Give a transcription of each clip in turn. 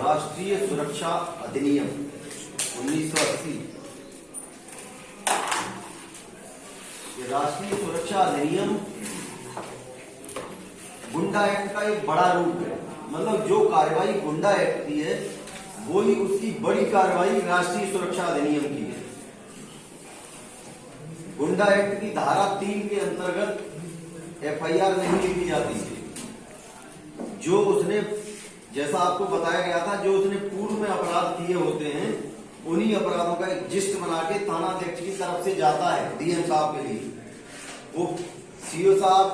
राष्ट्रीय सुरक्षा अधिनियम 1980। ये राष्ट्रीय सुरक्षा अधिनियम गुंडा एक्ट का एक बड़ा रूप है। मतलब जो कार्रवाई गुंडा एक्ट की है वही उसकी बड़ी कार्रवाई राष्ट्रीय सुरक्षा अधिनियम की है। गुंडा एक्ट की धारा 3 के अंतर्गत एफआईआर नहीं लिखी जाती है। जो उसने, जैसा आपको बताया गया था, जो उसने पूर्व में अपराध किए होते हैं उन्हीं अपराधों का एक लिस्ट बना के थानाध्यक्ष की तरफ से जाता है डीएम साहब के लिए। वो सीओ साहब,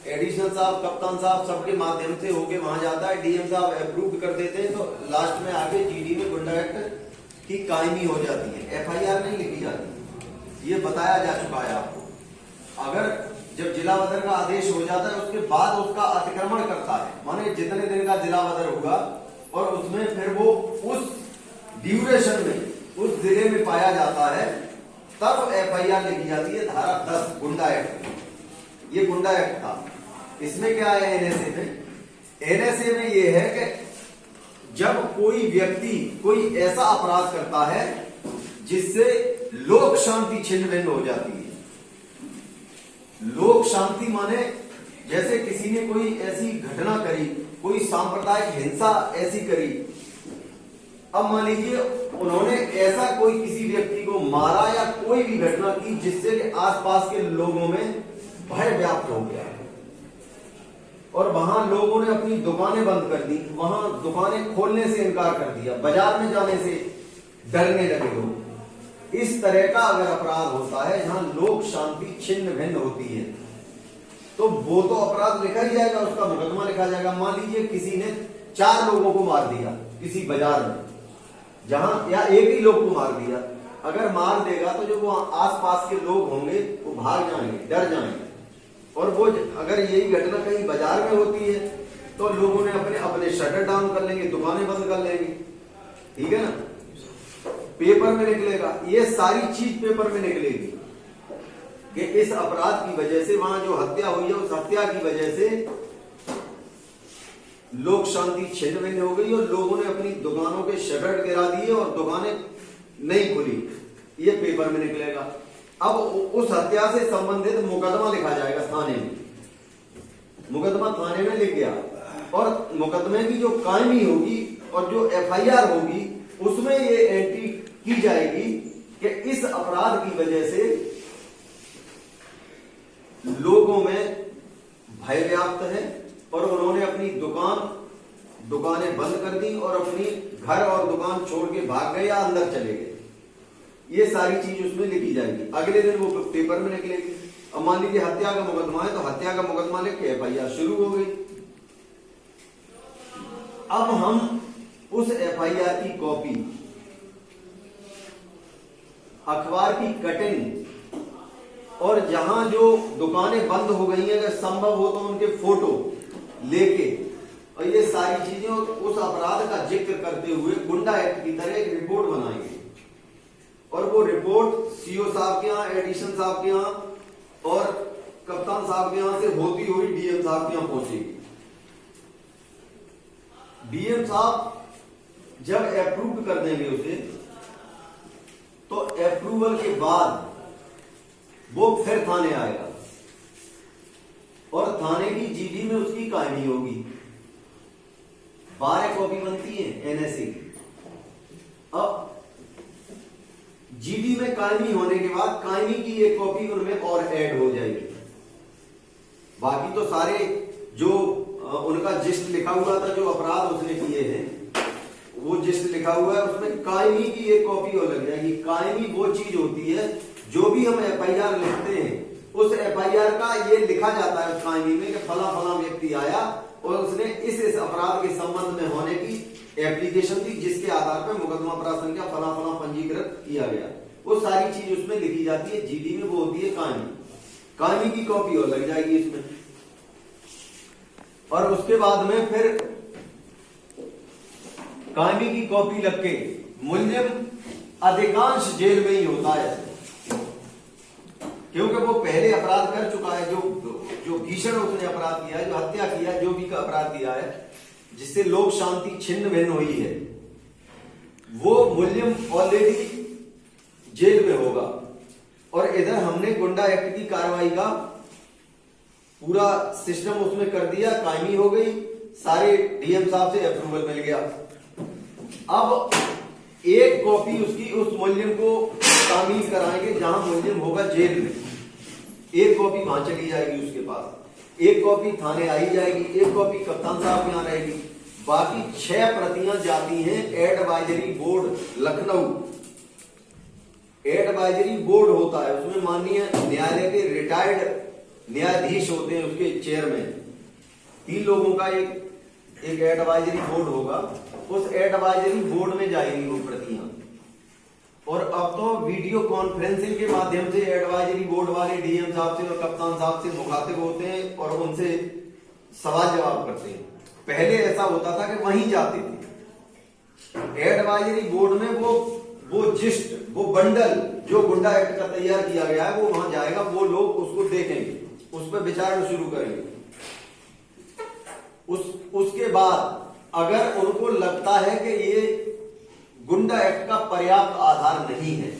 एडिशनल साहब, कप्तान साहब सबके माध्यम से होके वहां जाता है। डीएम साहब अप्रूव कर देते हैं तो लास्ट में आके जीडी में गुंडा एक्ट की कायमी हो जाती है। एफआईआर नहीं लिखी जाती, ये बताया जा चुका है आपको। अगर जब जिला बदर का आदेश हो जाता है उसके बाद उसका अतिक्रमण करता है, माने जितने दिन का जिला बदर होगा और उसमें फिर वो उस ड्यूरेशन में उस जिले में पाया जाता है तब एफआईआर लिखी जाती है। धारा 10 गुंडा एक्ट, ये गुंडा एक्ट था। इसमें क्या है एनएसए में? एनएसए में ये है कि जब कोई व्यक्ति कोई ऐसा अपराध करता है जिससे लोक शांति छिन्न भिन्न हो जाती है। लोक शांति माने जैसे किसी ने कोई ऐसी घटना करी, कोई सांप्रदायिक हिंसा ऐसी करी। अब मान लीजिए उन्होंने ऐसा कोई किसी व्यक्ति को मारा या कोई भी घटना की जिससे कि आसपास के लोगों में भय व्याप्त हो गया और वहां लोगों ने अपनी दुकानें बंद कर दी, वहां दुकानें खोलने से इनकार कर दिया, बाजार में जाने से डरने लगे लोग। इस तरह का अगर अपराध होता है जहां लोक शांति छिन्न भिन्न होती है तो वो तो अपराध लिखा ही जाएगा, उसका मुकदमा लिखा जाएगा। मान लीजिए किसी ने 4 लोगों को मार दिया किसी बाजार में, जहां या एक ही लोग को मार दिया। अगर मार देगा तो जो वो आसपास के लोग होंगे वो भाग जाएंगे, डर जाएंगे। और वो अगर यही घटना कहीं बाजार में होती है तो लोगों ने अपने शटर डाउन कर लेंगे, दुकानें बंद कर लेंगे, ठीक है ना। पेपर में निकलेगा, ये सारी चीज पेपर में निकलेगी कि इस अपराध की वजह से वहां जो हत्या हुई है उस हत्या की वजह से लोक शांति छिन्न भिन्न हो गई और लोगों ने अपनी दुकानों के शटर गिरा दिए और दुकानें नहीं खुली, ये पेपर में निकलेगा। अब उस हत्या से संबंधित मुकदमा लिखा जाएगा थाने में। मुकदमा थाने में लिख गया और मुकदमे की जो कायमी होगी और जो एफआईआर होगी उसमें ये एंट्री की जाएगी कि इस अपराध की वजह से लोगों में भय व्याप्त है और उन्होंने अपनी दुकानें बंद कर दी और अपनी घर और दुकान छोड़ के भाग गए या अंदर चले गए। ये सारी चीज उसमें लिखी जाएगी। अगले दिन वो पेपर में निकलेगी। अब मान लीजिए हत्या का मुकदमा है तो हत्या का मुकदमा लिख के एफआईआर शुरू हो गई। अब हम उस एफआईआर की कॉपी, अखबार की कटिंग और जहां जो दुकानें बंद हो गई हैं अगर संभव हो तो उनके फोटो लेके और ये सारी चीजें उस अपराध का जिक्र करते हुए गुंडा एक्ट की तरह एक रिपोर्ट बनाएंगे और वो रिपोर्ट सीओ साहब के यहाँ, एडिशनल साहब के यहाँ और कप्तान साहब के यहाँ से होती हुई डीएम साहब के यहाँ पहुंचेगी। डीएम साहब जब अप्रूव कर देंगे उसे तो अप्रूवल के बाद वो फिर थाने आएगा और थाने की जीडी में उसकी कायमी होगी। 12 कॉपी बनती है एनएसए की। अब जीडी में कायमी होने के बाद कायमी की एक कॉपी उनमें और ऐड हो जाएगी। बाकी तो सारे जो उनका जिस्ट लिखा हुआ था, जो अपराध उसने किए हैं वो जिस्ट लिखा हुआ है, उसमें कायमी की एक कॉपी और लग जाएगी। कायमी वो चीज होती है जो भी हम एफआईआर लिखते हैं उस एफआईआर का ये लिखा जाता है उस कायमी में कि फला फला व्यक्ति आया और उसने इस अपराध के संबंध में होने की एप्लीकेशन दी जिसके आधार पर मुकदमा अपराध संख्या फला फला पंजीकृत किया गया। वो सारी चीज उसमें लिखी जाती है। जीडी में वो होती है कायमी। कायमी की कॉपी और लग जाएगी इसमें और उसके बाद में फिर कायमी की कॉपी लग के मुलजिम अधिकांश जेल में ही होता है क्योंकि वो पहले अपराध कर चुका है। जो भीषण उसने अपराध किया है, जो हत्या किया है, जो भी का अपराध किया है, जिससे लोक शांति छिन्न भिन्न हुई है, वो मुल्जिम ऑलरेडी जेल में होगा। और इधर हमने गुंडा एक्ट की कार्रवाई का पूरा सिस्टम उसमें कर दिया, कायमी हो गई, सारे डीएम साहब से अप्रूवल मिल गया। अब एक कॉपी उसकी उस मुल्जिम को तामील कराएंगे जहां मुल्जिम होगा जेल में, एक कॉपी वहां चली जाएगी उसके पास, एक कॉपी थाने आई जाएगी, एक कॉपी कप्तान साहब के यहाँ रहेगी, बाकी 6 प्रतियां जाती हैं advisory board Lucknow. Advisory board होता है, उसमें माननीय न्यायालय के रिटायर्ड न्यायाधीश होते हैं, उसके चेयरमैन, 3 लोगों का एक एडवाइजरी बोर्ड होगा। उस एडवाइजरी बोर्ड में जाएगी वो प्रतियां। और अब तो वीडियो कॉन्फ्रेंसिंग के माध्यम से एडवाइजरी बोर्ड वाले डीएम साहब से और कप्तान साहब से मुखातिब होते हैं और उनसे सवाल जवाब करते हैं। पहले ऐसा होता था कि वहीं जाते थे एडवाइजरी बोर्ड में, वो बंडल जो गुंडा एक्ट का तैयार किया गया है वो वहां जाएगा, वो लोग उसको देखेंगे, उस पर विचार शुरू करेंगे। उसके बाद अगर उनको लगता है कि ये गुंडा एक्ट का पर्याप्त आधार नहीं है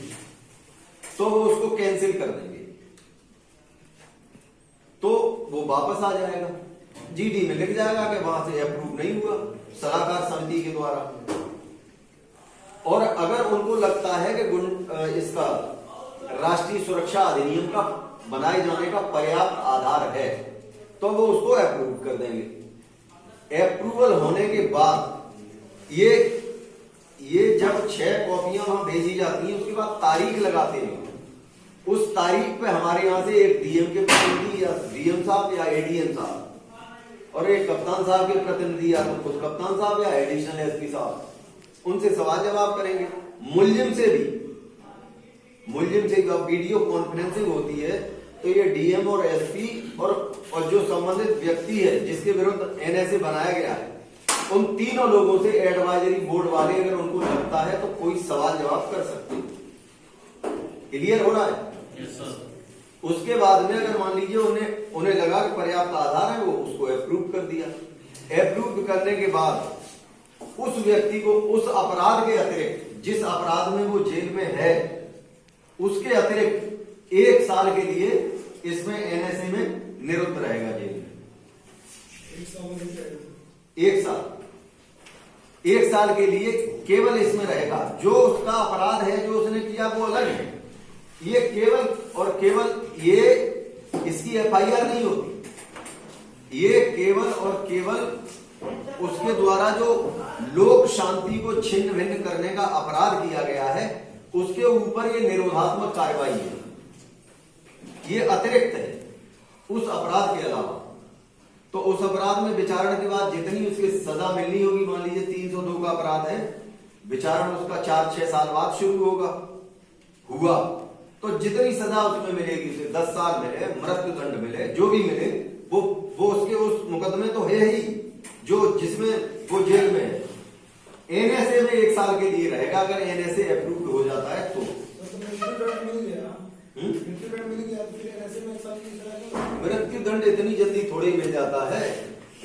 तो वो उसको कैंसिल कर देंगे, तो वो वापस आ जाएगा, जीडी में लिख जाएगा कि वहां से अप्रूव नहीं हुआ सलाहकार समिति के द्वारा। और अगर उनको लगता है कि इसका राष्ट्रीय सुरक्षा अधिनियम का बनाए जाने का पर्याप्त आधार है तो वो उसको अप्रूव कर देंगे। अप्रूवल होने के बाद ये जब 6 कॉपियां वहां भेजी जाती हैं उसके बाद तारीख लगाते हैं, उस तारीख पे हमारे यहां से एक डीएम के प्रतिनिधि या डीएम साहब या एडीएम साहब और एक कप्तान साहब के प्रतिनिधि या तो खुद कप्तान साहब या एडिशनल एसपी साहब उनसे सवाल जवाब करेंगे। मुल्जिम से जब वीडियो कॉन्फ्रेंसिंग होती है तो ये डीएम और एसपी और जो संबंधित व्यक्ति है जिसके विरुद्ध एनएसए बनाया गया है, उन तीनों लोगों से एडवाइजरी बोर्ड वाले अगर उनको लगता है तो कोई सवाल जवाब कर सकते हैं। क्लियर हो रहा है? Yes, sir. उसके बाद में अगर मान लीजिए उन्हें लगा कि पर्याप्त आधार है, वो उसको अप्रूव कर दिया। अप्रूव करने के बाद उस व्यक्ति को उस अपराध के अतिरिक्त जिस अपराध में वो जेल में है उसके अतिरिक्त 1 साल के लिए इसमें एनएसए में निरुद्ध रहेगा जेल में। 1 साल के लिए केवल इसमें रहेगा। जो उसका अपराध है जो उसने किया वो अलग है, ये केवल ये इसकी एफआईआर नहीं होती, ये केवल और केवल उसके द्वारा जो लोक शांति को छिन्न भिन्न करने का अपराध किया गया है उसके ऊपर ये निरोधात्मक कार्रवाई है, ये अतिरिक्त है उस अपराध के अलावा। तो उस अपराध में विचारण के बाद जितनी उसकी सजा मिलनी होगी, मान लीजिए 302 का अपराध है, विचारण उसका 4-6 साल बाद शुरू हुआ तो जितनी सजा उसमें मिलेगी, उसे 10 साल मिले, मृत्युदंड मिले, जो भी मिले वो उसके उस मुकदमे तो है ही जो जिसमें वो जेल में है। एनएसए में 1 साल के लिए रहेगा अगर एनएसए अप्रूव्ड हो जाता है तो। मृत्युदंड इतनी जल्दी थोड़ी मिल जाता है,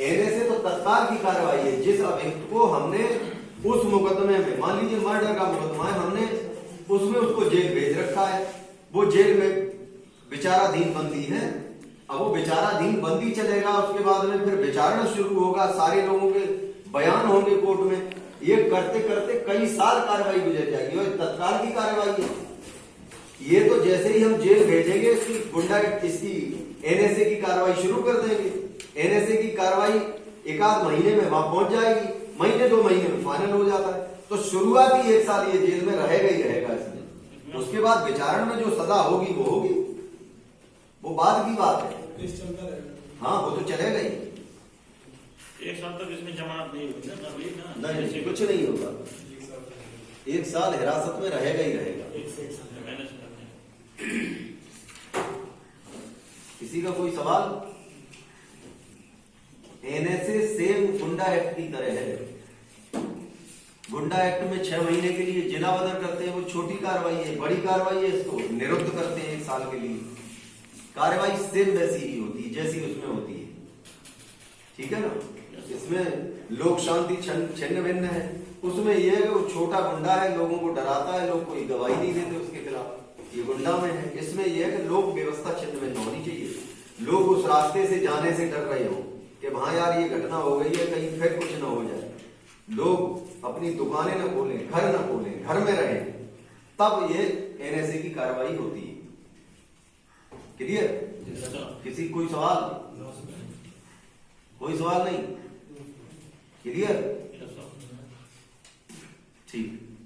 एनएसए तो तत्काल की कार्रवाई है। जिस अभियुक्त को हमने उस मुकदमे में, मान लीजिए मर्डर का मुकदमा है, हमने उसमें उसको जेल भेज रखा है, वो जेल में विचाराधीन बंदी है, अब वो विचाराधीन बंदी चलेगा, उसके बाद में फिर विचारण शुरू होगा, सारे लोगों के बयान होंगे कोर्ट में, ये करते करते कई साल कार्रवाई गुजर जाएगी और तत्काल की कार्रवाई है। ये तो जैसे ही हम जेल भेजेंगे इसकी एनएसए की कार्रवाई शुरू कर देंगे, एनएसए की कार्रवाई 1-8 महीने में वहां पहुंच जाएगी, महीने 2 महीने में फाइनल हो जाता है। तो शुरुआती 1 साल ये जेल में रहेगा ही रहेगा इसमें, उसके बाद विचारण में जो सजा होगी वो होगी, वो बाद की बात है। हाँ वो तो चलेगा ही। 1 साल तक इसमें जमानत नहीं होगी ना? नहीं, कुछ नहीं होगा, 1 साल हिरासत में रहेगा ही रहेगा। किसी का कोई सवाल? एनएसए सेम गुंडा एक्ट की तरह है। गुंडा एक्ट में 6 महीने के लिए जिलाबदर करते हैं, वो छोटी कार्रवाई है, बड़ी कार्रवाई है, इसको निरुद्ध करते हैं 1 साल के लिए। कार्रवाई सेम वैसी ही होती है जैसी उसमें होती है, ठीक है ना? इसमें लोक शांति छिन्न भिन्न है। उसमें यह है कि वो छोटा गुंडा है, लोगों को डराता है, लोग कोई गवाही नहीं देते उसके खिलाफ, ये गुंडा में है। इसमें यह है कि लोक व्यवस्था छिन्न भिन्न होनी चाहिए, लोग उस रास्ते से जाने से डर रहे हो कि वहां यार ये घटना हो गई है, कहीं फिर कुछ ना हो जाए, लोग अपनी दुकानें न खोलें, घर न खोलें, घर में रहें, तब ये एनएसए की कार्रवाई होती है। क्लियर? किसी कोई सवाल? कोई सवाल नहीं? क्लियर? ठीक।